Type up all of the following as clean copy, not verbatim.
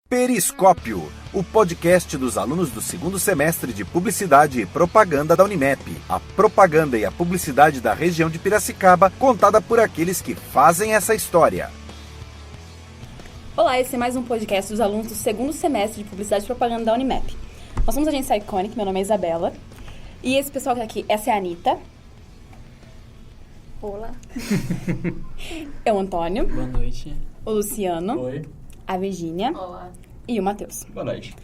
Periscópio, o podcast dos alunos do segundo semestre de Publicidade e Propaganda da Unimep. A propaganda e a publicidade da região de Piracicaba, contada por aqueles que fazem essa história. Olá, esse é mais um podcast dos alunos do segundo semestre de Publicidade e Propaganda da Unimep. Nós somos a agência Iconic, meu nome é Isabela. E esse pessoal que tá aqui, essa é a Anitta. Olá. É o Antônio. Boa noite. O Luciano. Oi. A Virgínia. Olá. E o Matheus. Boa noite.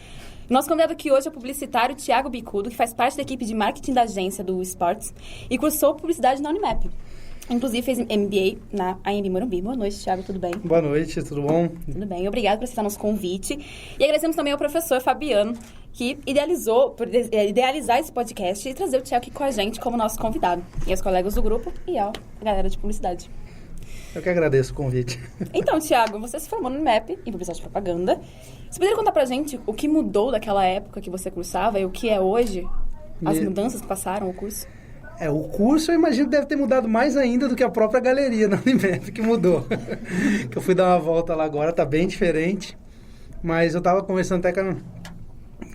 Nosso convidado aqui hoje é o publicitário Thiago Bicudo, que faz parte da equipe de marketing da agência do Sports e cursou publicidade na Unimep. Inclusive fez MBA na AMB Morumbi. Boa noite, Thiago, tudo bem? Boa noite, tudo bom? Tudo bem, obrigado por aceitar nosso convite. E agradecemos também ao professor Fabiano, que idealizar esse podcast e trazer o Thiago aqui com a gente como nosso convidado. E aos colegas do grupo e à galera de publicidade. Eu que agradeço o convite. Então, Thiago, você se formou no Unimep, em Publicidade e Propaganda. Você poderia contar pra gente o que mudou daquela época que você cursava e o que é hoje? As mudanças que passaram o curso? O curso eu imagino que deve ter mudado mais ainda do que a própria galeria na Unimep, que mudou. Que eu fui dar uma volta lá agora, tá bem diferente. Mas eu tava conversando até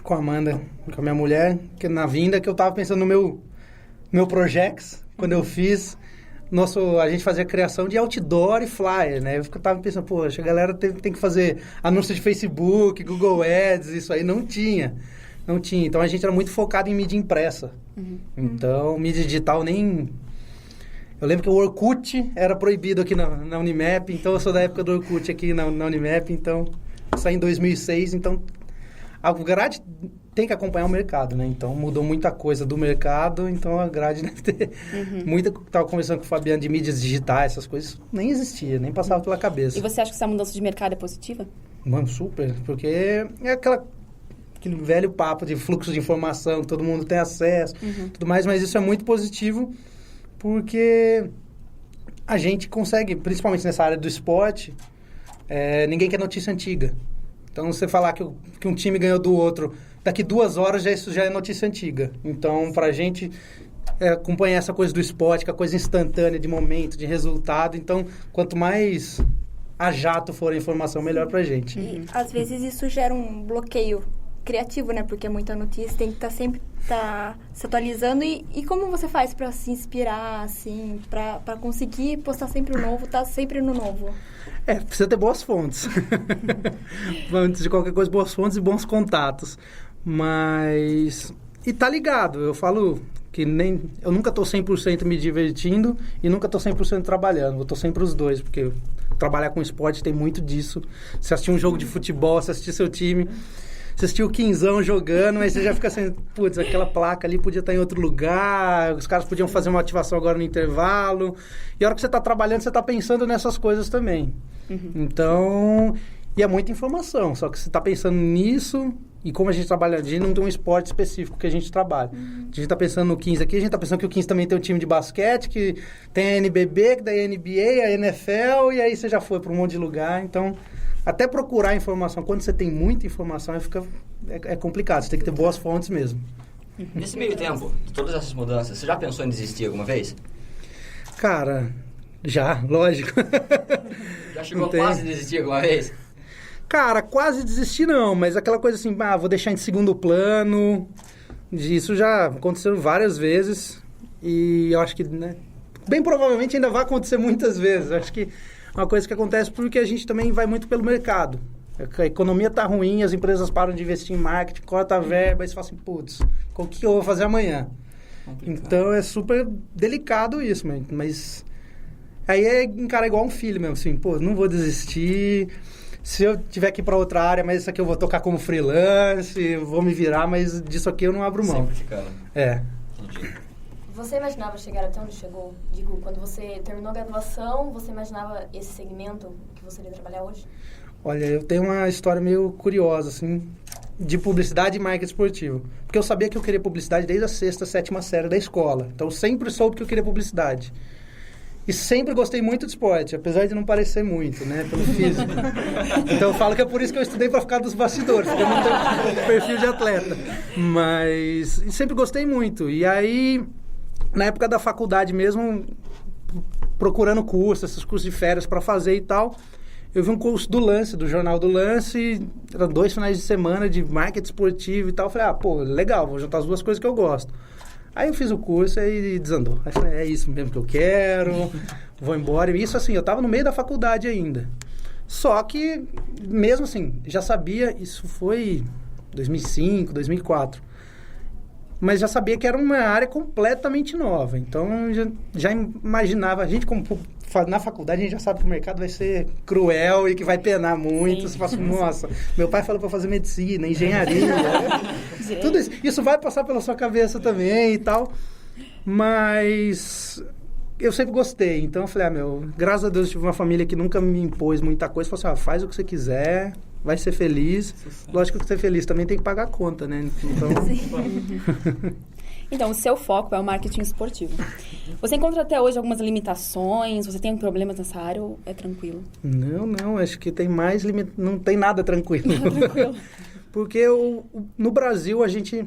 com a Amanda, com a minha mulher, que na vinda, que eu tava pensando no meu Projects, quando eu fiz... a gente fazia criação de outdoor e flyer, né? Eu tava pensando, poxa, a galera tem que fazer anúncio de Facebook, Google Ads, isso aí não tinha. Então, a gente era muito focado em mídia impressa. Então, mídia digital nem... Eu lembro que o Orkut era proibido aqui na Unimep, então eu sou da época do Orkut aqui na Unimep, então, saí em 2006, então... A grade tem que acompanhar o mercado, né? Então, mudou muita coisa do mercado, então a grade deve ter... Muita... Estava conversando com o Fabiano de mídias digitais, essas coisas nem existia, nem passava pela cabeça. E você acha que essa mudança de mercado é positiva? Mano, super, porque é aquele velho papo de fluxo de informação, que todo mundo tem acesso, tudo mais, mas isso é muito positivo, porque a gente consegue, principalmente nessa área do esporte, ninguém quer notícia antiga. Então, você falar que um time ganhou do outro, daqui 2 horas isso já é notícia antiga. Então, pra gente acompanhar essa coisa do esporte, que é a coisa instantânea, de momento, de resultado. Então, quanto mais a jato for a informação, melhor pra gente. E, às vezes, isso gera um bloqueio criativo, né? Porque é muita notícia, tem que sempre se atualizando. E como você faz pra se inspirar, assim, pra conseguir postar sempre o novo, tá sempre no novo? Precisa ter boas fontes. Antes de qualquer coisa, boas fontes e bons contatos. Mas... E tá ligado, eu falo que eu nunca tô 100% me divertindo e nunca tô 100% trabalhando. Eu tô sempre os dois, porque trabalhar com esporte tem muito disso. Você assistir um jogo de futebol, você assistir seu time... Você assistiu o Quinzão jogando, aí você já fica assim, putz, aquela placa ali podia estar em outro lugar, os caras podiam fazer uma ativação agora no intervalo. E a hora que você está trabalhando, você está pensando nessas coisas também. Então, e é muita informação, só que você está pensando nisso, e como a gente trabalha, a gente não tem um esporte específico que a gente trabalha. A gente está pensando no 15 aqui, a gente está pensando que o 15 também tem um time de basquete, que tem a NBB, que daí a NBA, a NFL, e aí você já foi para um monte de lugar, então... Até procurar informação, quando você tem muita informação, é complicado. Você tem que ter boas fontes mesmo. Nesse meio tempo, de todas essas mudanças, você já pensou em desistir alguma vez? Cara, já, lógico. Já chegou quase a desistir alguma vez? Cara, quase desistir não, mas aquela coisa assim, vou deixar em segundo plano. Isso já aconteceu várias vezes e eu acho que, né, bem provavelmente ainda vai acontecer muitas vezes. Eu acho que uma coisa que acontece porque a gente também vai muito pelo mercado. A economia tá ruim, as empresas param de investir em marketing, corta a verba, e você fala assim, putz, o que eu vou fazer amanhã? Complicado. Então, é super delicado isso, mas aí é encarar igual um filho mesmo, assim, não vou desistir, se eu tiver que ir para outra área, mas isso aqui eu vou tocar como freelance, vou me virar, mas disso aqui eu não abro mão. Sempre ficando. Entendi. Você imaginava chegar até onde chegou? Digo, quando você terminou a graduação, você imaginava esse segmento que você iria trabalhar hoje? Olha, eu tenho uma história meio curiosa, assim, de publicidade e marketing esportivo. Porque eu sabia que eu queria publicidade desde a 6ª, 7ª série da escola. Então, eu sempre soube que eu queria publicidade. E sempre gostei muito de esporte, apesar de não parecer muito, né, pelo físico. Então, eu falo que é por isso que eu estudei para ficar dos bastidores, porque eu não tenho perfil de atleta. Mas sempre gostei muito. E aí... Na época da faculdade mesmo, procurando curso, esses cursos de férias para fazer e tal, eu vi um curso do Lance, do Jornal do Lance, eram 2 finais de semana de marketing esportivo e tal. Eu falei, pô, legal, vou juntar as 2 coisas que eu gosto. Aí eu fiz o curso e desandou. Aí eu falei, é isso mesmo que eu quero, vou embora. E isso assim, eu tava no meio da faculdade ainda. Só que, mesmo assim, já sabia, isso foi 2005, 2004. Mas já sabia que era uma área completamente nova. Então, já imaginava, a gente como na faculdade, a gente já sabe que o mercado vai ser cruel e que vai penar muito. Você fala assim, nossa, meu pai falou para fazer medicina, engenharia, tudo isso. Isso vai passar pela sua cabeça também e tal. Mas eu sempre gostei. Então, eu falei, graças a Deus, eu tive uma família que nunca me impôs muita coisa. Falei assim, faz o que você quiser, vai ser feliz. Lógico que ser feliz também tem que pagar a conta, né? Então... Então, o seu foco é o marketing esportivo. Você encontra até hoje algumas limitações? Você tem problemas nessa área ou é tranquilo? Não. Acho que tem mais não tem nada tranquilo. Nada tranquilo. Porque no Brasil, a gente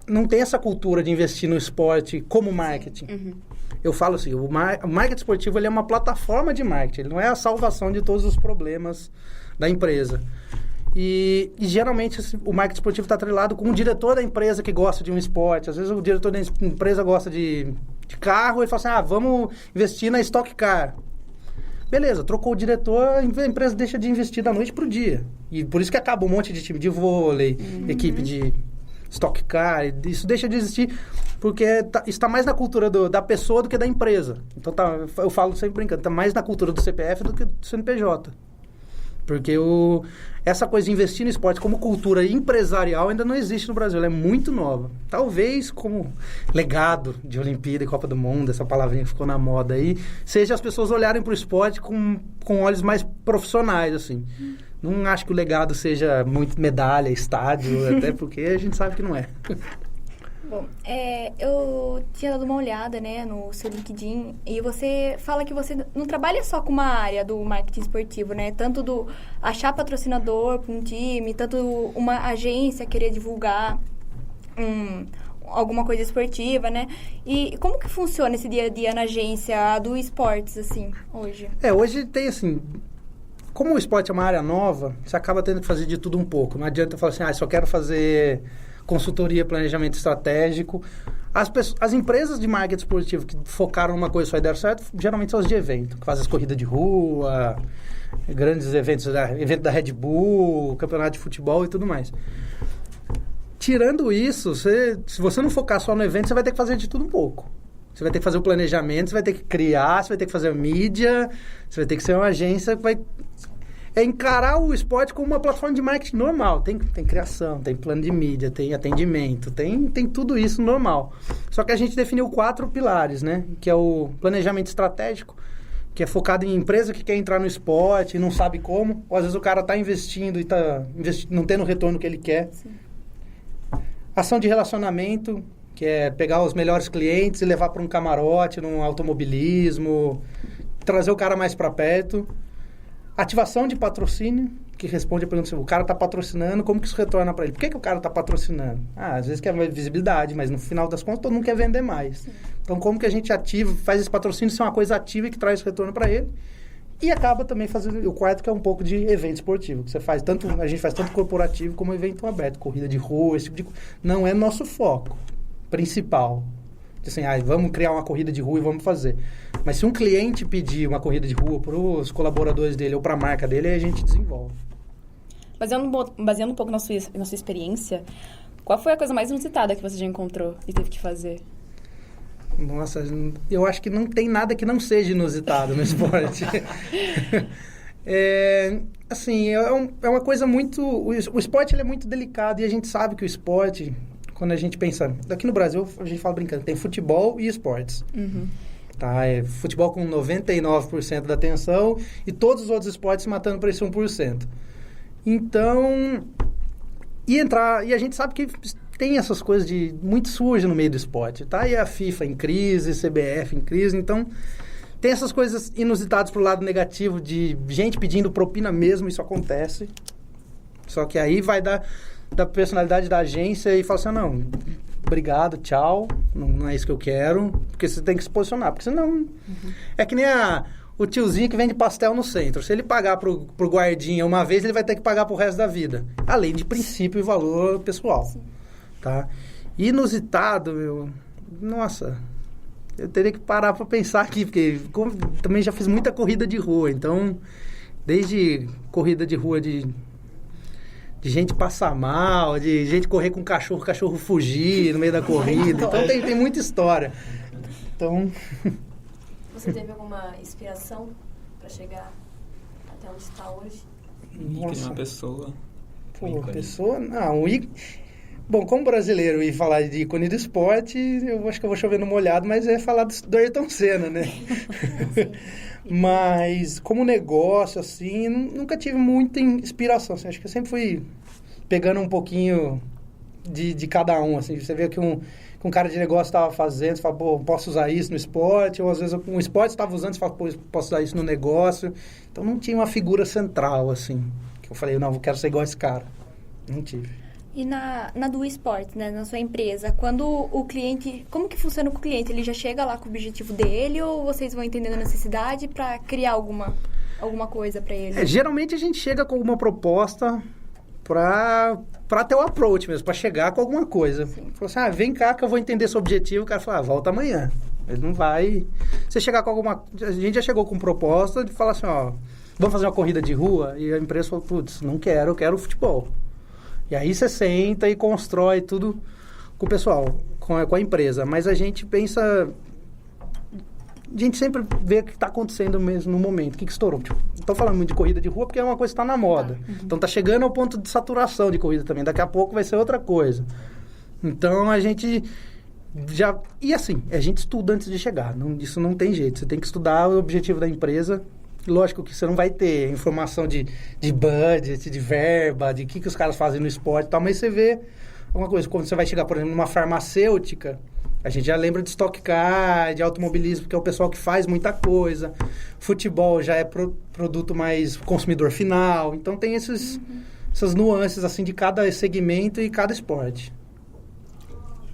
não tem essa cultura de investir no esporte como marketing. Uhum. Eu falo assim, o marketing esportivo ele é uma plataforma de marketing. Ele não é a salvação de todos os problemas da empresa. E geralmente o marketing esportivo está atrelado com o diretor da empresa que gosta de um esporte. Às vezes o diretor da empresa gosta de carro e fala assim, vamos investir na Stock Car. Beleza, trocou o diretor, a empresa deixa de investir da noite para o dia. E por isso que acaba um monte de time de vôlei, equipe de Stock Car. Isso deixa de existir porque está mais na cultura da pessoa do que da empresa. Então eu falo sempre brincando, está mais na cultura do CPF do que do CNPJ. Porque essa coisa de investir no esporte como cultura empresarial ainda não existe no Brasil, ela é muito nova. Talvez como legado de Olimpíada e Copa do Mundo, essa palavrinha que ficou na moda aí, seja as pessoas olharem para o esporte com olhos mais profissionais, assim. Não acho que o legado seja muito medalha, estádio, até porque a gente sabe que não é. Bom, eu tinha dado uma olhada, né, no seu LinkedIn e você fala que você não trabalha só com uma área do marketing esportivo, né? Tanto do achar patrocinador para um time, tanto uma agência querer divulgar alguma coisa esportiva, né? E como que funciona esse dia a dia na agência do esportes, assim, hoje? Hoje tem, assim... Como o esporte é uma área nova, você acaba tendo que fazer de tudo um pouco. Não adianta falar assim, só quero fazer... consultoria, planejamento estratégico. As empresas de marketing esportivo que focaram numa coisa só e deram certo, geralmente são os de evento, que fazem as corridas de rua, grandes eventos, evento da Red Bull, campeonato de futebol e tudo mais. Tirando isso, se você não focar só no evento, você vai ter que fazer de tudo um pouco. Você vai ter que fazer o planejamento, você vai ter que criar, você vai ter que fazer a mídia, você vai ter que ser uma agência que vai... encarar o esporte como uma plataforma de marketing normal. Tem criação, tem plano de mídia, tem atendimento, tem tudo isso normal. Só que a gente definiu 4 pilares, né? Que é o planejamento estratégico, que é focado em empresa que quer entrar no esporte e não sabe como. Ou às vezes o cara está investindo e não tendo o retorno que ele quer. Sim. Ação de relacionamento, que é pegar os melhores clientes e levar para um camarote, num automobilismo, trazer o cara mais para perto. Ativação de patrocínio, que responde a pergunta assim, o cara está patrocinando, como que isso retorna para ele? Por que o cara está patrocinando? Às vezes quer visibilidade, mas no final das contas todo mundo quer vender mais. Sim. Então, como que a gente faz esse patrocínio ser uma coisa ativa e que traz retorno para ele? E acaba também fazendo o quarto, que é um pouco de evento esportivo, que a gente faz tanto corporativo como evento aberto, corrida de rua, esse tipo de coisa. Não é nosso foco principal. Assim, vamos criar uma corrida de rua e vamos fazer. Mas se um cliente pedir uma corrida de rua para os colaboradores dele ou para a marca dele, aí a gente desenvolve. Baseando um pouco na sua experiência, qual foi a coisa mais inusitada que você já encontrou e teve que fazer? Nossa, eu acho que não tem nada que não seja inusitado no esporte. É uma coisa muito... O esporte ele é muito delicado e a gente sabe que o esporte... Quando a gente pensa... Aqui no Brasil, a gente fala brincando, tem futebol e esportes. Uhum. Tá? Futebol com 99% da atenção e todos os outros esportes matando para esse 1%. Então... E a gente sabe que tem essas coisas de... Muito surge no meio do esporte, tá? E a FIFA em crise, CBF em crise, então... Tem essas coisas inusitadas pro lado negativo de gente pedindo propina mesmo, isso acontece. Só que aí vai da personalidade da agência e fala assim, não, obrigado, tchau, não é isso que eu quero, porque você tem que se posicionar, porque senão... É que nem o tiozinho que vende pastel no centro. Se ele pagar pro guardinha uma vez, ele vai ter que pagar pro resto da vida. Além de princípio e valor pessoal. Sim. Tá? Inusitado, nossa, eu teria que parar para pensar aqui, porque também já fiz muita corrida de rua, então, desde corrida de rua de gente passar mal, de gente correr com cachorro fugir no meio da corrida, então tem muita história. Então... Você teve alguma inspiração para chegar até onde está hoje? Nossa. Uma pessoa. Pô, pessoa... Não, bom, como brasileiro e falar de ícone do esporte, eu acho que eu vou chover no molhado, mas é falar do Ayrton Senna, né? Mas como negócio, assim, nunca tive muita inspiração, assim, acho que eu sempre fui pegando um pouquinho de cada um, assim, você vê que um cara de negócio estava fazendo, você fala, pô, posso usar isso no esporte, ou às vezes um esporte estava usando, você fala, pô, posso usar isso no negócio, então não tinha uma figura central, assim, que eu falei, não, eu quero ser igual a esse cara, não tive. E na do esporte, né, na sua empresa, quando o cliente... Como que funciona com o cliente? Ele já chega lá com o objetivo dele ou vocês vão entendendo a necessidade para criar alguma coisa para ele? Geralmente a gente chega com alguma proposta para ter o approach mesmo, para chegar com alguma coisa. Fala assim, vem cá que eu vou entender seu objetivo. O cara fala, volta amanhã. Ele não vai... Você chegar com alguma... A gente já chegou com proposta de falar assim, vamos fazer uma corrida de rua? E a empresa falou, putz, não quero, eu quero futebol. E aí você senta e constrói tudo com o pessoal, com a empresa. Mas a gente pensa... A gente sempre vê o que está acontecendo mesmo no momento, o que estourou. Tipo, estou falando muito de corrida de rua porque é uma coisa que está na moda. Então está chegando ao ponto de saturação de corrida também. Daqui a pouco vai ser outra coisa. Então a gente já... E assim, a gente estuda antes de chegar. Isso não tem jeito. Você tem que estudar o objetivo da empresa. Lógico que você não vai ter informação de budget, de verba, de o que os caras fazem no esporte e tal, mas você vê alguma coisa. Quando você vai chegar, por exemplo, numa farmacêutica, a gente já lembra de Stock Car, de automobilismo, que é o pessoal que faz muita coisa. Futebol já é produto mais consumidor final. Então tem essas nuances assim de cada segmento e cada esporte.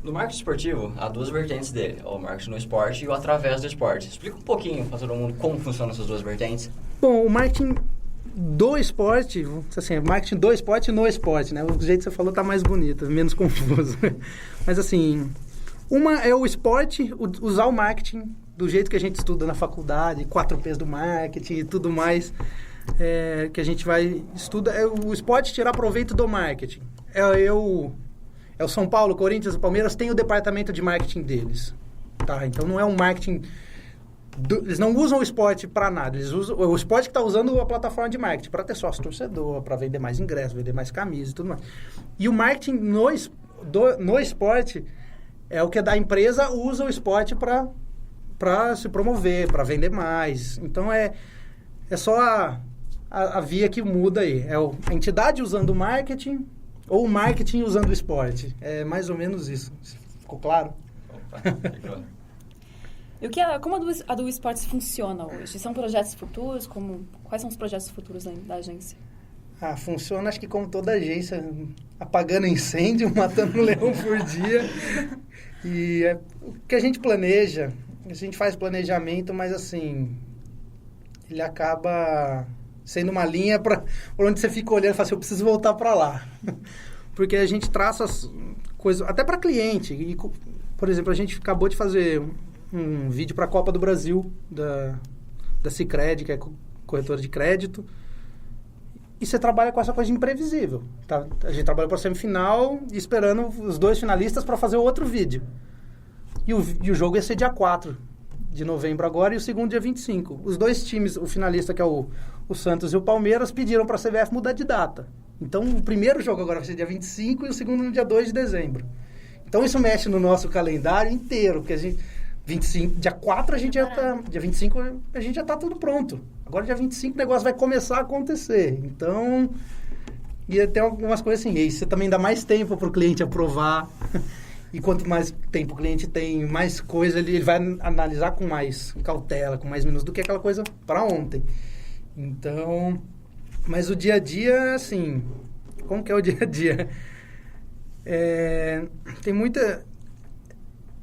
No marketing esportivo, há duas vertentes dele, o marketing no esporte e o através do esporte. Explica um pouquinho para todo mundo como funcionam essas duas vertentes. Bom, o marketing do esporte, assim, marketing do esporte e no esporte, né? O jeito que você falou tá mais bonito, menos confuso. Mas assim, uma é o esporte, usar o marketing do jeito que a gente estuda na faculdade, 4 P's do marketing e tudo mais, que a gente vai estuda. É o esporte tirar proveito do marketing. É o São Paulo, Corinthians e Palmeiras tem o departamento de marketing deles. Tá? Então não é um marketing... Eles não usam o esporte para nada. Eles usam, o esporte que está usando a plataforma de marketing para ter sócio torcedor, para vender mais ingressos, vender mais camisas e tudo mais. E o marketing no esporte é o que da empresa usa o esporte para se promover, para vender mais. Então é só a via que muda aí. É a entidade usando o marketing... Ou o marketing usando o esporte. É mais ou menos isso. Ficou claro? Opa, ficou. E como a do esportes funciona hoje? São projetos futuros? Quais são os projetos futuros da agência? Funciona, acho que como toda agência, apagando incêndio, matando um leão por dia. E o que a gente planeja, a gente faz planejamento, mas assim, ele acaba... sendo uma linha por onde você fica olhando e fala assim, eu preciso voltar para lá. Porque a gente traça as coisas, até para cliente. E, por exemplo, a gente acabou de fazer um vídeo para a Copa do Brasil, da Sicredi, que é corretora de crédito. E você trabalha com essa coisa imprevisível. Tá? A gente trabalha para a semifinal e esperando os 2 finalistas para fazer o outro vídeo. E o jogo ia ser dia 4 de novembro agora e o segundo dia 25. Os 2 times, o finalista que é o Santos e o Palmeiras, pediram para a CBF mudar de data. Então, o primeiro jogo agora vai ser dia 25 e o segundo no dia 2 de dezembro. Então, isso mexe no nosso calendário inteiro, porque a gente... 25, dia 4 a gente já tá... Dia 25 a gente já tá tudo pronto. Agora, dia 25 o negócio vai começar a acontecer. Então, e tem algumas coisas assim. E você também dá mais tempo para o cliente aprovar. E quanto mais tempo o cliente tem, mais coisa ele vai analisar com mais cautela, com mais minutos do que aquela coisa para ontem. Então, mas o dia a dia, assim, como que é o dia a dia? Tem muita...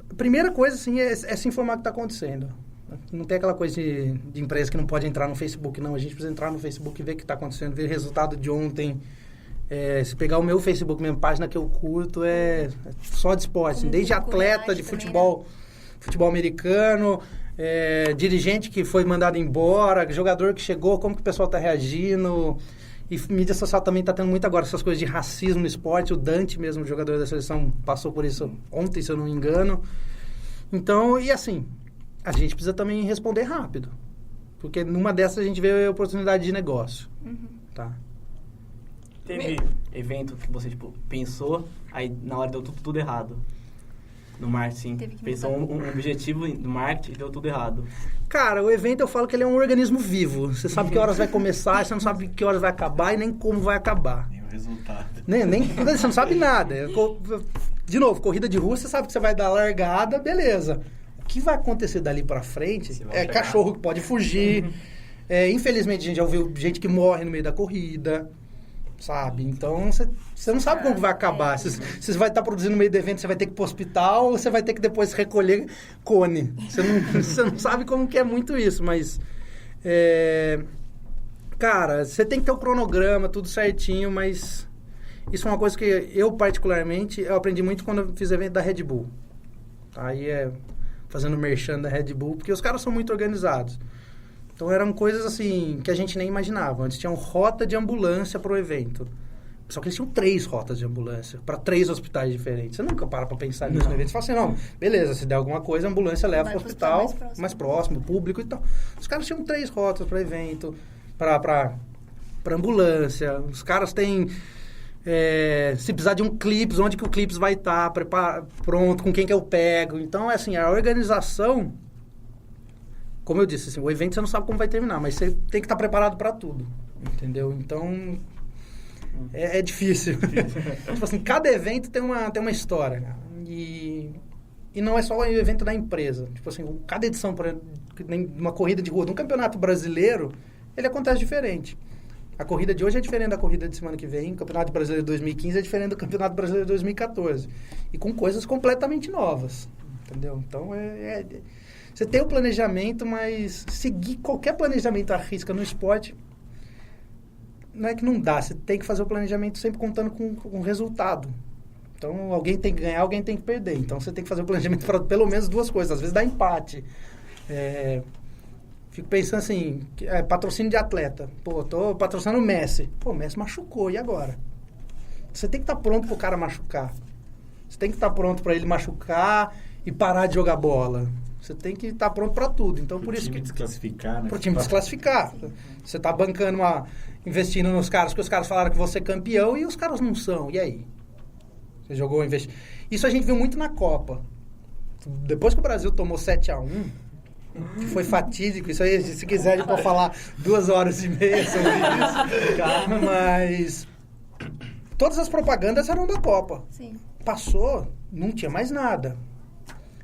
A primeira coisa, assim, é se informar o que está acontecendo. Não tem aquela coisa de empresa que não pode entrar no Facebook, não. A gente precisa entrar no Facebook e ver o que está acontecendo, ver o resultado de ontem. Se pegar o meu Facebook, minha página que eu curto, é só de esporte. Assim, desde atleta de futebol, futebol americano, dirigente que foi mandado embora, jogador que chegou, como que o pessoal está reagindo. E mídia social também está tendo muito agora essas coisas de racismo no esporte. O Dante mesmo, o jogador da seleção, passou por isso ontem, se eu não me engano. Então, e assim, a gente precisa também responder rápido. Porque numa dessas a gente vê a oportunidade de negócio. Tá? Teve evento que você, pensou, aí na hora deu tudo errado. No marketing, pensou um objetivo no marketing e deu tudo errado. Cara, o evento eu falo que ele é um organismo vivo. Você sabe que horas vai começar, você não sabe que horas vai acabar e nem como vai acabar. Nem o resultado. Você não sabe nada. De novo, corrida de rua, você sabe que você vai dar largada, beleza. O que vai acontecer dali pra frente cachorro que pode fugir. Infelizmente, a gente já ouviu gente que morre no meio da corrida. Sabe? Então, você não sabe como vai acabar. Se você vai estar produzindo no meio do evento, você vai ter que ir para o hospital ou você vai ter que depois recolher cone. Você não sabe como que é muito isso, mas... cara, você tem que ter o cronograma, tudo certinho, mas... Isso é uma coisa que eu, particularmente, eu aprendi muito quando eu fiz evento da Red Bull. Aí fazendo merchan da Red Bull, porque os caras são muito organizados. Então, eram coisas, assim, que a gente nem imaginava. Antes tinham rota de ambulância para o evento. Só que eles tinham 3 rotas de ambulância para 3 hospitais diferentes. Você nunca para pensar nisso no evento. Você fala assim, não, beleza, se der alguma coisa, a ambulância leva para o hospital mais próximo, público e tal. Os caras tinham 3 rotas para evento, para ambulância. Os caras têm... se precisar de um clips, onde que o clips vai estar, pronto, com quem que eu pego. Então, assim, a organização... Como eu disse, assim, o evento você não sabe como vai terminar, mas você tem que estar preparado para tudo, entendeu? Então, é difícil. Tipo assim, cada evento tem uma história, cara. E não é só o evento da empresa. Tipo assim, cada edição, por exemplo, uma corrida de rua, de um campeonato brasileiro, ele acontece diferente. A corrida de hoje é diferente da corrida de semana que vem. O Campeonato Brasileiro de 2015 é diferente do Campeonato Brasileiro de 2014. E com coisas completamente novas, entendeu? Então, você tem o planejamento, mas seguir qualquer planejamento à risca no esporte, não é que não dá. Você tem que fazer o planejamento sempre contando com o resultado. Então, alguém tem que ganhar, alguém tem que perder. Então, você tem que fazer o planejamento para pelo menos 2 coisas. Às vezes dá empate. Fico pensando assim, patrocínio de atleta. Pô, tô patrocinando o Messi. Pô, o Messi machucou, e agora? Você tem que estar pronto para o cara machucar. Você tem que estar pronto para ele machucar e parar de jogar bola. Você tem que estar pronto para tudo. Então, por isso que... desclassificar, né? Pro time desclassificar. Você está bancando investindo nos caras, que os caras falaram que você é campeão e os caras não são. E aí? Você jogou, Isso a gente viu muito na Copa. Depois que o Brasil tomou 7-1, que foi fatídico. Isso aí, se quiser, a gente pode falar 2 horas e meia sobre isso. Mas todas as propagandas eram da Copa. Sim. Passou, não tinha mais nada.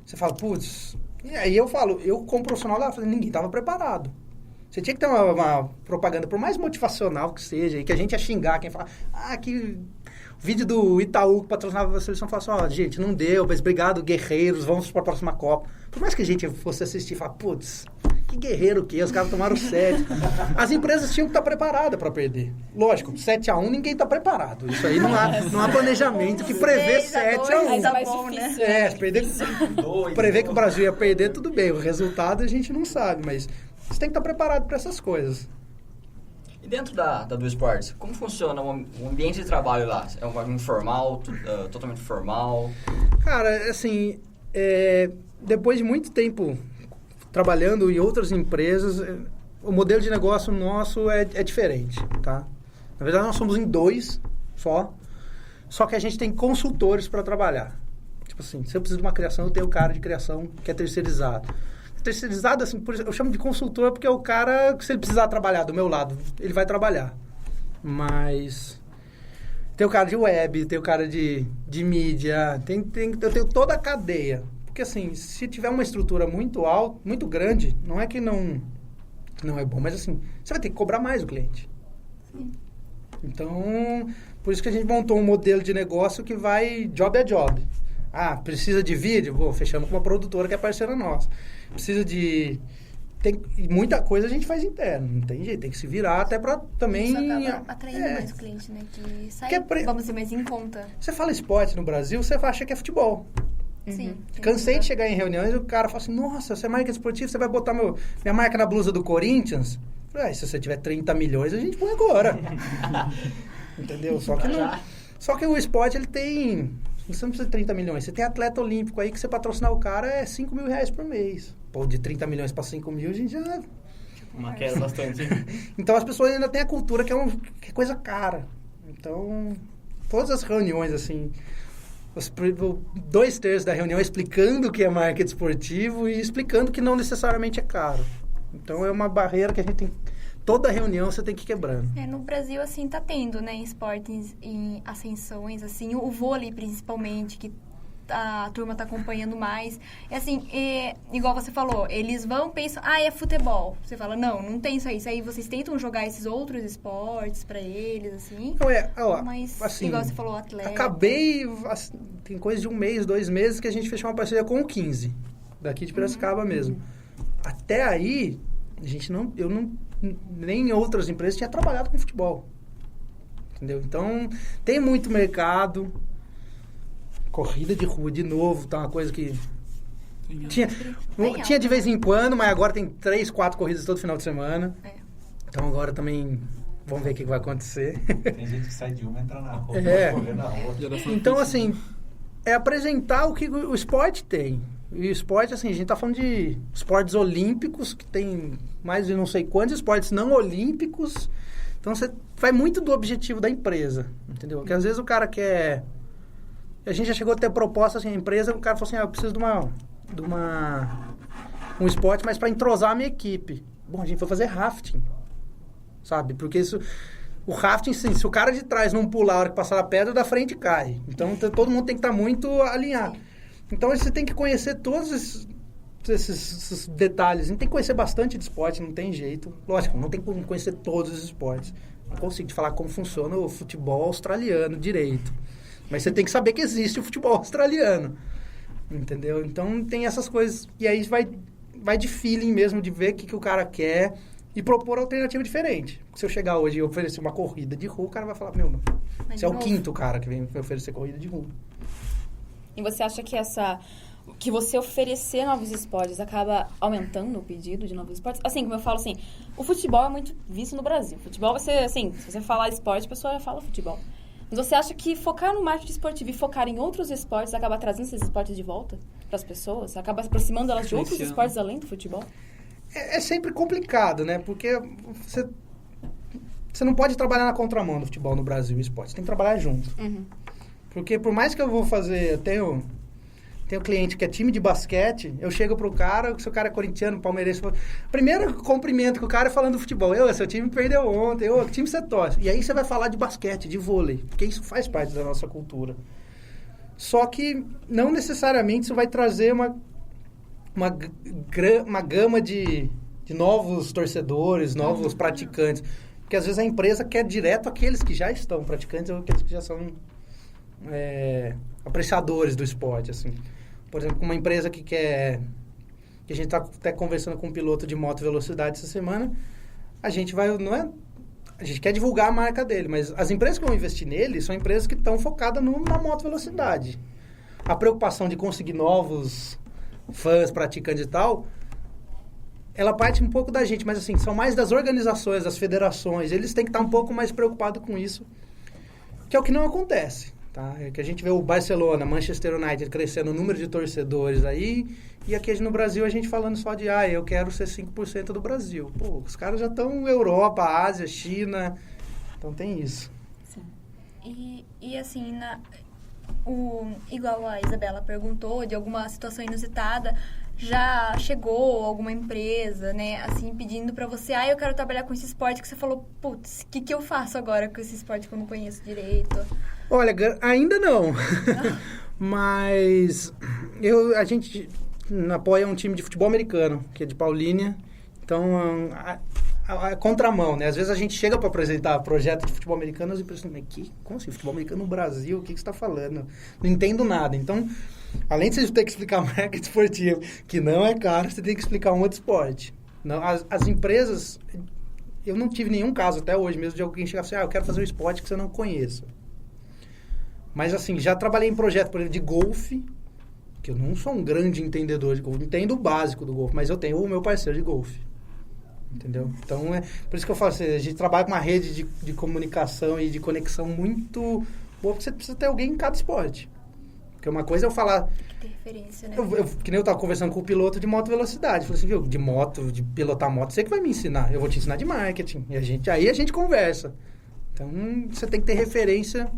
Você fala, putz... E aí eu falo, eu como profissional lá, ninguém estava preparado. Você tinha que ter uma propaganda, por mais motivacional que seja, e que a gente ia xingar quem fala, que o vídeo do Itaú que patrocinava a seleção, fala assim, gente, não deu, mas obrigado, guerreiros, vamos para a próxima Copa. Por mais que a gente fosse assistir e falar, putz, que guerreiro que é, os caras tomaram 7. As empresas tinham que estar preparadas para perder. Lógico, 7-1 ninguém está preparado. Isso aí não há planejamento que prevê 7-1. Tá mais difícil. Prever que o Brasil ia perder, tudo bem. O resultado a gente não sabe, mas você tem que estar preparado para essas coisas. E dentro da Do Esportes, como funciona o ambiente de trabalho lá? É um bagulho informal, totalmente formal? Cara, assim, depois de muito tempo trabalhando em outras empresas, o modelo de negócio nosso é diferente, tá? Na verdade, nós somos em 2 só que a gente tem consultores para trabalhar. Tipo assim, se eu preciso de uma criação, eu tenho o cara de criação que é terceirizado. Terceirizado, assim, eu chamo de consultor porque é o cara que, se ele precisar trabalhar do meu lado, ele vai trabalhar. Mas tem o cara de web, tem o cara de mídia, eu tenho toda a cadeia. Porque, assim, se tiver uma estrutura muito alta, muito grande, não é que não é bom, mas, assim, você vai ter que cobrar mais o cliente. Sim. Então, por isso que a gente montou um modelo de negócio que vai job a job. Precisa de vídeo? Fechamos com uma produtora que é parceira nossa. Precisa de... muita coisa a gente faz interno, não tem jeito, tem que se virar até pra também... Isso acaba atraindo mais o cliente, né? Que sai, vamos dizer, mais em conta. Você fala esporte no Brasil, você acha que é futebol. Sim. Cansei de chegar em reuniões e o cara fala assim, nossa, você é marca esportiva, você vai botar minha marca na blusa do Corinthians? Se você tiver 30 milhões, a gente põe agora. Entendeu? Só que o esporte, ele tem... Você não precisa de 30 milhões. Você tem atleta olímpico aí que você patrocinar o cara é 5 mil reais por mês. Pô, de 30 milhões para 5 mil, a gente já... Uma queda bastante. Então, as pessoas ainda têm a cultura que é coisa cara. Então, todas as reuniões, assim... 2/3 da reunião explicando o que é marketing esportivo e explicando que não necessariamente é caro. Então, é uma barreira que a gente tem... Toda reunião você tem que ir quebrando. No Brasil, assim, tá tendo, né, esportes em ascensões, assim, o vôlei, principalmente, que a turma tá acompanhando mais. Assim, igual você falou, eles pensam, é futebol. Você fala, não tem isso aí. Isso aí vocês tentam jogar esses outros esportes pra eles, assim. Mas, assim, igual você falou, atleta. Acabei, assim, tem coisa de 1 mês, 2 meses que a gente fechou uma parceria com o 15, daqui de Piracicaba mesmo. Até aí, nem em outras empresas tinha trabalhado com futebol. Entendeu? Então, tem muito mercado. Corrida de rua, de novo, tá uma coisa que... Tinha de vez em quando, mas agora tem 3, 4 corridas todo final de semana. Então, agora também... Vamos ver o que vai acontecer. Tem gente que sai de uma e entra na rua. Correr na outra. Então, assim... É apresentar o que o esporte tem. E o esporte, assim, a gente tá falando de esportes olímpicos, que tem mais de não sei quantos esportes não olímpicos. Então, você vai muito do objetivo da empresa, entendeu? Porque às vezes o cara quer... A gente já chegou a ter proposta, assim, a empresa, o cara falou assim, eu preciso de um esporte, mas para entrosar a minha equipe. Bom, a gente foi fazer rafting, sabe? Porque o rafting, sim, se o cara de trás não pular a hora que passar a pedra, da frente cai. Então, todo mundo tem que estar muito alinhado. Então, você tem que conhecer todos esses detalhes. A gente tem que conhecer bastante de esporte, não tem jeito. Lógico, não tem como conhecer todos os esportes. Não consigo te falar como funciona o futebol australiano direito. Mas você tem que saber que existe o futebol australiano. Entendeu? Então, tem essas coisas. E aí, vai de feeling mesmo, de ver o que o cara quer e propor alternativa diferente. Se eu chegar hoje e oferecer uma corrida de rua, o cara vai falar, você é o 5º cara que vem oferecer corrida de rua. E você acha que você oferecer novos esportes acaba aumentando o pedido de novos esportes? Assim, como eu falo, assim, o futebol é muito visto no Brasil. O futebol, se você falar esporte, a pessoa já fala futebol. Mas você acha que focar no marketing esportivo e focar em outros esportes acaba trazendo esses esportes de volta para as pessoas? Acaba aproximando elas de outros esportes além do futebol? É sempre complicado, né? Porque você não pode trabalhar na contramão do futebol no Brasil e esporte. Você tem que trabalhar junto. Porque por mais que eu vou fazer... Tenho cliente que é time de basquete, eu chego pro cara, se o cara é corintiano, palmeirense... Primeiro cumprimento com o cara é falando do futebol. Seu time perdeu ontem. Que time você torce? E aí você vai falar de basquete, de vôlei. Porque isso faz parte da nossa cultura. Só que não necessariamente isso vai trazer uma gama de novos torcedores, novos praticantes. Porque às vezes a empresa quer direto aqueles que já estão praticantes ou aqueles que já são apreciadores do esporte, assim. Por exemplo, uma empresa que a gente está até conversando com um piloto de moto velocidade essa semana, a gente quer divulgar a marca dele, mas as empresas que vão investir nele são empresas que estão focadas na moto velocidade. A preocupação de conseguir novos fãs, praticantes e tal, ela parte um pouco da gente, mas assim, são mais das organizações, das federações, eles têm que estar um pouco mais preocupados com isso, que é o que não acontece. Tá? É que a gente vê o Barcelona, Manchester United crescendo o número de torcedores aí, e aqui no Brasil a gente falando só de, eu quero ser 5% do Brasil. Pô, os caras já estão Europa, Ásia, China, então tem isso. Sim. E assim, igual a Isabela perguntou, de alguma situação inusitada, já chegou alguma empresa, né, assim, pedindo pra você, eu quero trabalhar com esse esporte, que você falou, putz, o que eu faço agora com esse esporte que eu não conheço direito? Olha, ainda não. Mas a gente apoia um time de futebol americano, que é de Paulínia. Então, a contramão, né? Às vezes a gente chega para apresentar projeto de futebol americano e pensa, mas como assim, futebol americano no Brasil? O que você está falando? Não entendo nada. Então, além de você ter que explicar marketing esportivo, que não é caro, você tem que explicar um outro esporte. Não, as empresas... Eu não tive nenhum caso até hoje mesmo de alguém chegar e falar assim, eu quero fazer um esporte que você não conheça. Mas, assim, já trabalhei em projeto, por exemplo, de golfe, que eu não sou um grande entendedor de golfe, entendo o básico do golfe, mas eu tenho o meu parceiro de golfe. Entendeu? Então, por isso que eu falo assim, a gente trabalha com uma rede de comunicação e de conexão muito boa, porque você precisa ter alguém em cada esporte. Porque uma coisa é eu falar... Ter referência, né? Que nem eu estava conversando com o piloto de moto velocidade. Falei assim, viu, de pilotar moto, você que vai me ensinar. Eu vou te ensinar de marketing. E aí a gente conversa. Então, você tem que ter referência.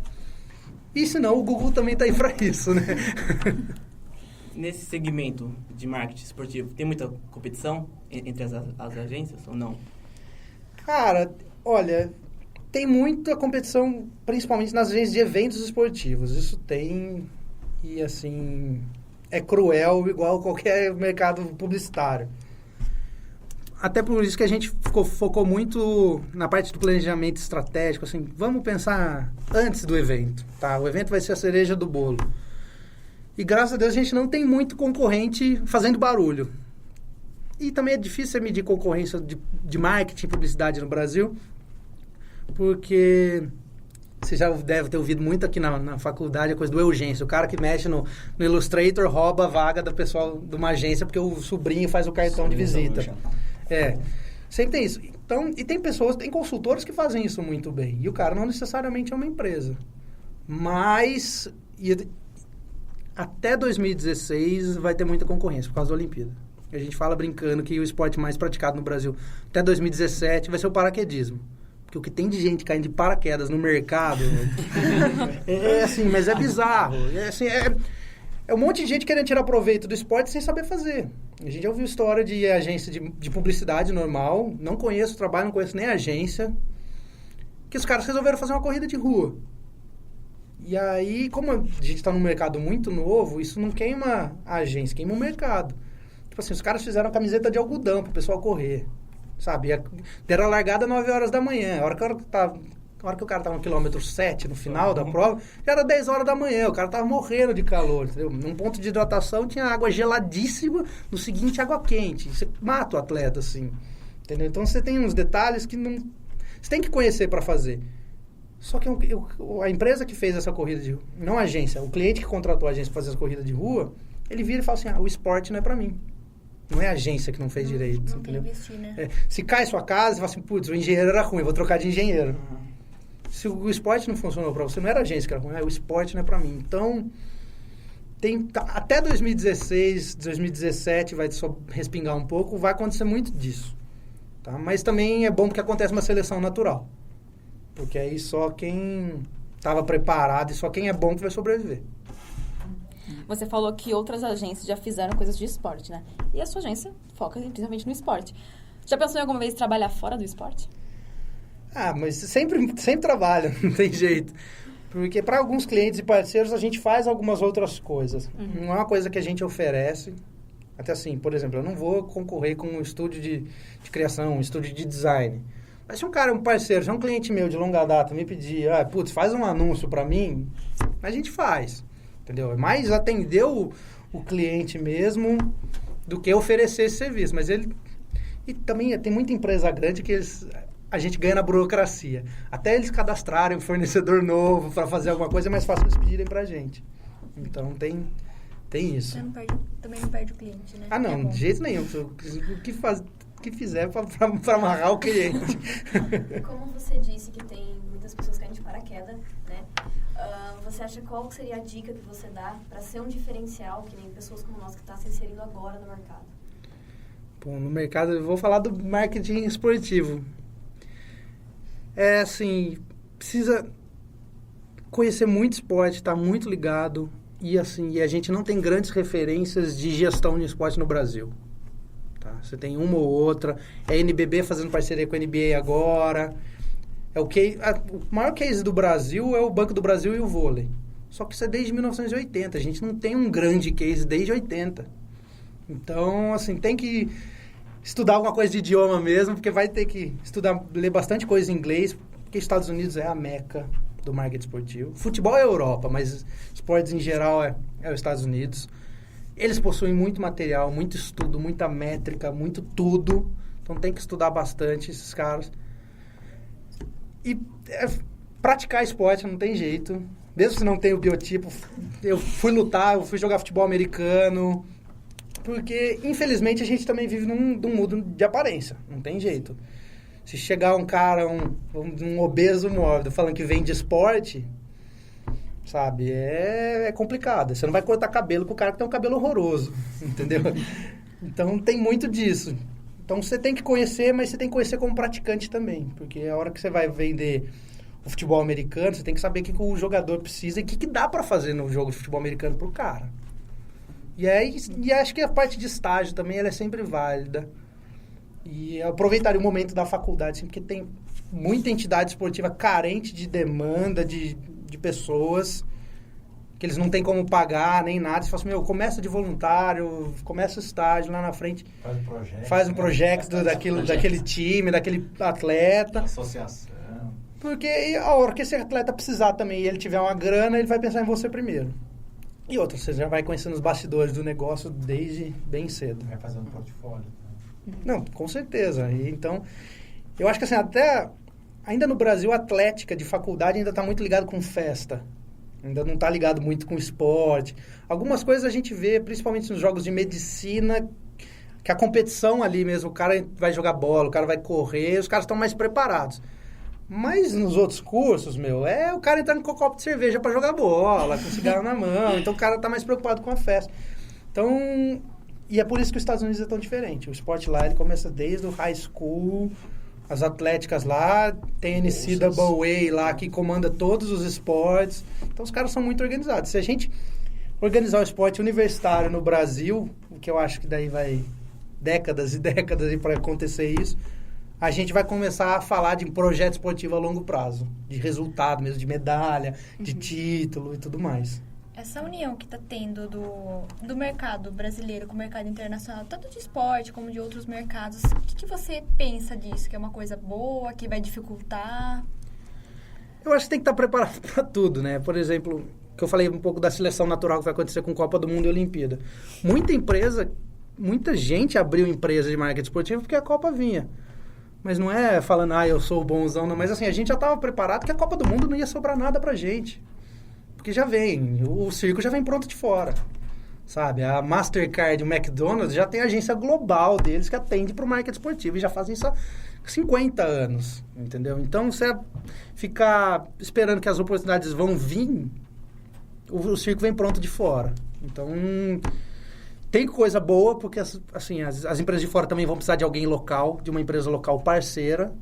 E senão o Google também está aí para isso, né? Nesse segmento de marketing esportivo, tem muita competição entre as agências ou não? Cara, olha, tem muita competição, principalmente nas agências de eventos esportivos. Isso tem, e assim, é cruel igual qualquer mercado publicitário. Até por isso que a gente focou muito na parte do planejamento estratégico, assim, vamos pensar antes do evento, tá? O evento vai ser a cereja do bolo. E graças a Deus a gente não tem muito concorrente fazendo barulho. E também é difícil medir concorrência de marketing e publicidade no Brasil, porque você já deve ter ouvido muito aqui na faculdade a coisa do urgência. O cara que mexe no Illustrator rouba a vaga do pessoal de uma agência porque o sobrinho faz o cartão de visita. Sempre tem isso. Então, e tem consultores que fazem isso muito bem. E o cara não necessariamente é uma empresa. Mas... até 2016 vai ter muita concorrência por causa da Olimpíada. A gente fala brincando que o esporte mais praticado no Brasil até 2017 vai ser o paraquedismo. Porque o que tem de gente caindo de paraquedas no mercado é assim, mas é bizarro. É um monte de gente querendo tirar proveito do esporte sem saber fazer. A gente já ouviu história de agência de publicidade normal, não conheço o trabalho, não conheço nem a agência, que os caras resolveram fazer uma corrida de rua. E aí, como a gente está num mercado muito novo, isso não queima a agência, queima o mercado. Tipo assim, os caras fizeram camiseta de algodão para o pessoal correr, sabe? Deram a largada às 9 horas da manhã. A hora que o cara estava no quilômetro 7, no final da prova, já era 10 horas da manhã. O cara estava morrendo de calor, entendeu? Num ponto de hidratação tinha água geladíssima, no seguinte água quente. Você mata o atleta, assim, entendeu? Então, você tem uns detalhes que não... Você tem que conhecer para fazer. Só que a empresa que fez essa corrida de rua, não a agência, o cliente que contratou a agência para fazer essa corrida de rua, ele vira e fala assim, o esporte não é para mim. Não é a agência que não fez direito, entendeu? Investir, né? Se cai sua casa, você fala assim, putz, o engenheiro era ruim, vou trocar de engenheiro. Se o esporte não funcionou para você, não era a agência que era ruim, o esporte não é para mim. Então, até 2016, 2017, vai só respingar um pouco, vai acontecer muito disso. Tá? Mas também é bom porque acontece uma seleção natural. Porque aí só quem estava preparado e só quem é bom que vai sobreviver. Você falou que outras agências já fizeram coisas de esporte, né? E a sua agência foca principalmente no esporte. Já pensou em alguma vez trabalhar fora do esporte? Mas sempre trabalha, não tem jeito. Porque para alguns clientes e parceiros a gente faz algumas outras coisas. Não é uma coisa que a gente oferece. Até assim, por exemplo, eu não vou concorrer com um estúdio de criação, um estúdio de design. Mas se um parceiro, se um cliente meu de longa data me pedir, faz um anúncio para mim, a gente faz, entendeu? É mais atender o cliente mesmo do que oferecer esse serviço. Mas e também tem muita empresa grande que a gente ganha na burocracia. Até eles cadastrarem um fornecedor novo para fazer alguma coisa, é mais fácil eles pedirem para a gente. Então, tem isso. Você também não perde o cliente, né? Não, de jeito nenhum. O que fizer para amarrar o cliente. Como você disse que tem muitas pessoas caindo de paraquedas, né? Você acha qual seria a dica que você dá para ser um diferencial, que nem pessoas como nós que estão se inserindo agora no mercado? Bom, no mercado, eu vou falar do marketing esportivo. Precisa conhecer muito esporte, estar muito ligado e a gente não tem grandes referências de gestão de esporte no Brasil. Tá? Você tem uma ou outra. É a NBB fazendo parceria com a NBA agora. O maior case do Brasil é o Banco do Brasil e o vôlei. Só que isso é desde 1980. A gente não tem um grande case desde 80. Então, tem que estudar alguma coisa de idioma mesmo, porque vai ter que ler bastante coisa em inglês, porque Estados Unidos é a meca do marketing esportivo. Futebol é a Europa, mas esportes em geral é os Estados Unidos. Eles possuem muito material, muito estudo, muita métrica, muito tudo. Então tem que estudar bastante esses caras. E praticar esporte não tem jeito. Mesmo se não tem o biotipo, eu fui lutar, eu fui jogar futebol americano. Porque, infelizmente, a gente também vive num mundo de aparência. Não tem jeito. Se chegar um cara, um obeso mórbido, falando que vem de esporte, sabe? É complicado. Você não vai cortar cabelo com o cara que tem um cabelo horroroso, entendeu? Então, tem muito disso. Então, você tem que conhecer, mas você tem que conhecer como praticante também. Porque a hora que você vai vender o futebol americano, você tem que saber o que o jogador precisa e o que dá pra fazer no jogo de futebol americano pro cara. E acho que a parte de estágio também ela é sempre válida. E eu aproveitaria o momento da faculdade, assim, porque tem muita entidade esportiva carente de demanda de pessoas que eles não têm como pagar nem nada. Você fala assim, começa de voluntário, começa o estágio lá na frente. Faz um projeto daquele time, daquele atleta. Associação. Porque a hora que esse atleta precisar também e ele tiver uma grana, ele vai pensar em você primeiro. E outra, você já vai conhecendo os bastidores do negócio desde bem cedo. Vai fazendo portfólio. Não, com certeza. E, então, eu acho que assim, ainda no Brasil, a atlética de faculdade ainda está muito ligado com festa. Ainda não está ligado muito com esporte. Algumas coisas a gente vê, principalmente nos jogos de medicina, que a competição ali mesmo, o cara vai jogar bola, o cara vai correr, os caras estão mais preparados. Mas nos outros cursos, é o cara entrando com um copo de cerveja para jogar bola, com cigarro na mão. Então, o cara tá mais preocupado com a festa. Então, e é por isso que os Estados Unidos é tão diferente. O esporte lá, ele começa desde o high school, as atléticas lá, tem a NCAA lá, que comanda todos os esportes. Então, os caras são muito organizados. Se a gente organizar o esporte universitário no Brasil, o que eu acho que daí vai décadas e décadas para acontecer isso, a gente vai começar a falar de projeto esportivo a longo prazo, de resultado mesmo, de medalha, de título e tudo mais. Essa união que está tendo do mercado brasileiro com o mercado internacional, tanto de esporte como de outros mercados, o que você pensa disso? Que é uma coisa boa, que vai dificultar? Eu acho que tem que estar preparado para tudo, né? Por exemplo, que eu falei um pouco da seleção natural que vai acontecer com Copa do Mundo e Olimpíada. Muita gente abriu empresa de marketing esportivo porque a Copa vinha. Mas não é falando, eu sou o bonzão, não. Mas assim, a gente já estava preparado que a Copa do Mundo não ia sobrar nada pra gente. Porque já vem, o circo já vem pronto de fora, sabe? A Mastercard e o McDonald's já tem agência global deles que atende pro marketing esportivo e já fazem isso há 50 anos, entendeu? Então, você ficar esperando que as oportunidades vão vir, o circo vem pronto de fora. Então, tem coisa boa, porque assim, as empresas de fora também vão precisar de alguém local, de uma empresa local parceira,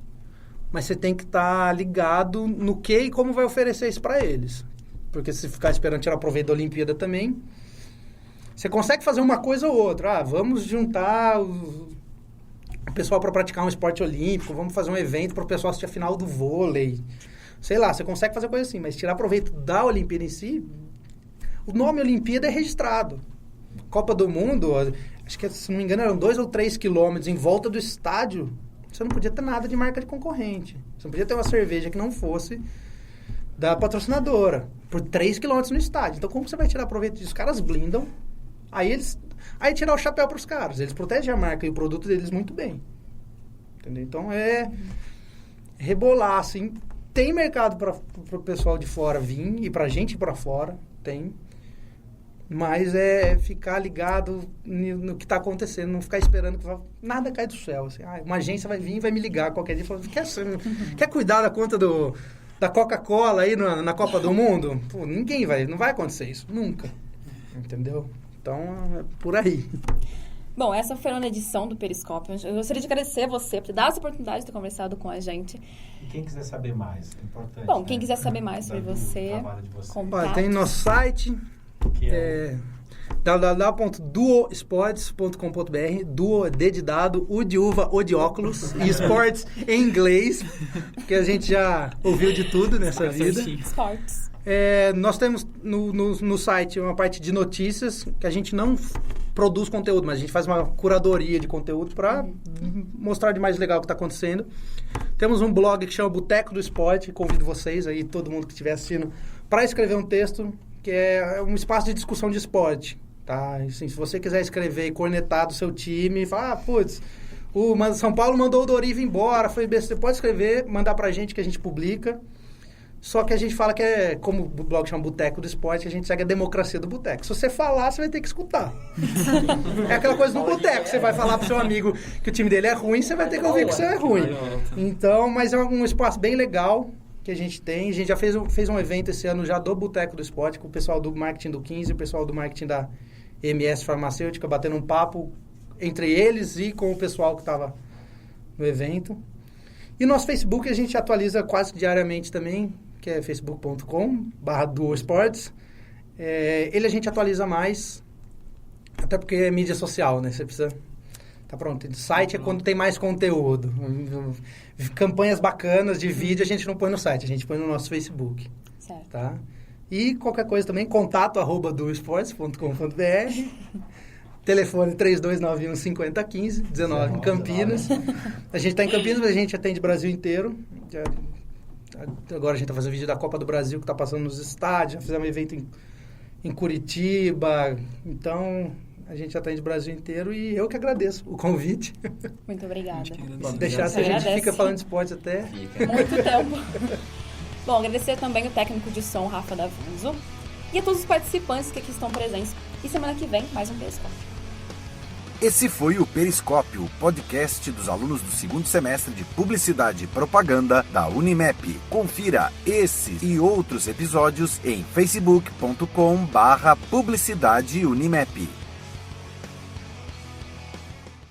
mas você tem que estar ligado no que e como vai oferecer isso para eles. Porque se ficar esperando tirar proveito da Olimpíada também, você consegue fazer uma coisa ou outra. Vamos juntar o pessoal para praticar um esporte olímpico, vamos fazer um evento para o pessoal assistir a final do vôlei. Sei lá, você consegue fazer coisa assim, mas tirar proveito da Olimpíada em si, o nome Olimpíada é registrado. Copa do Mundo, acho que, se não me engano, eram 2 ou 3 quilômetros em volta do estádio. Você não podia ter nada de marca de concorrente. Você não podia ter uma cerveja que não fosse da patrocinadora, por 3 quilômetros no estádio. Então, como você vai tirar proveito disso? Os caras blindam, aí tirar o chapéu para os caras. Eles protegem a marca e o produto deles muito bem. Entendeu? Então, é rebolar, assim. Tem mercado para o pessoal de fora vir e para a gente ir para fora, tem. Mas é ficar ligado no que está acontecendo, não ficar esperando que nada cai do céu. Assim. Uma agência vai vir e vai me ligar qualquer dia e falar, quer cuidar da conta da Coca-Cola aí na Copa do Mundo? Pô, não vai acontecer isso, nunca. Entendeu? Então, é por aí. Bom, essa foi uma edição do Periscópio. Eu gostaria de agradecer a você por dar essa oportunidade de ter conversado com a gente. E quem quiser saber mais, é importante. Bom, quem quiser saber mais sobre você, tem nosso site, que é www.duosports.com.br. Duo, D de dado, U de uva, O de óculos, e esportes em inglês, porque a gente já ouviu de tudo nessa vida. Esportes. Nós temos no site uma parte de notícias que a gente não produz conteúdo, mas a gente faz uma curadoria de conteúdo para mostrar de mais legal o que está acontecendo. Temos um blog que chama Boteco do Esporte, convido vocês aí, todo mundo que estiver assistindo, para escrever um texto, que é um espaço de discussão de esporte, tá? Assim, se você quiser escrever e cornetar do seu time, falar, o São Paulo mandou o Doriva embora, foi besta, você pode escrever, mandar pra gente que a gente publica. Só que a gente fala que como o blog chama Boteco do Esporte, a gente segue a democracia do boteco. Se você falar, você vai ter que escutar. É aquela coisa do boteco. Você vai falar pro seu amigo que o time dele é ruim, você vai ter que ouvir que você é ruim. Então, mas é um espaço bem legal que a gente tem. A gente já fez um evento esse ano já do Boteco do Esporte, com o pessoal do marketing do 15 e o pessoal do marketing da MS Farmacêutica, batendo um papo entre eles e com o pessoal que estava no evento. E o nosso Facebook a gente atualiza quase diariamente também, que é facebook.com/duosports. Ele a gente atualiza mais, até porque é mídia social, né? Você precisa... Tá pronto. O site é quando tem mais conteúdo. Campanhas bacanas de vídeo a gente não põe no site, a gente põe no nosso Facebook. Certo. Tá? E qualquer coisa também, contato@duosports.com.br. Telefone 3291-5015, 19 em Campinas. A gente está em Campinas, mas a gente atende o Brasil inteiro. Agora a gente está fazendo vídeo da Copa do Brasil, que está passando nos estádios. Já fizemos um evento em Curitiba. Então, a gente atende o Brasil inteiro e eu que agradeço o convite. Muito obrigada. Se deixar, a gente fica falando de esporte até... Muito tempo. Bom, agradecer também o técnico de som, Rafa Davanzo, e a todos os participantes que aqui estão presentes. E semana que vem, mais um Periscópio. Esse foi o Periscópio, o podcast dos alunos do segundo semestre de Publicidade e Propaganda da Unimep. Confira esses e outros episódios em facebook.com/publicidadeunimep.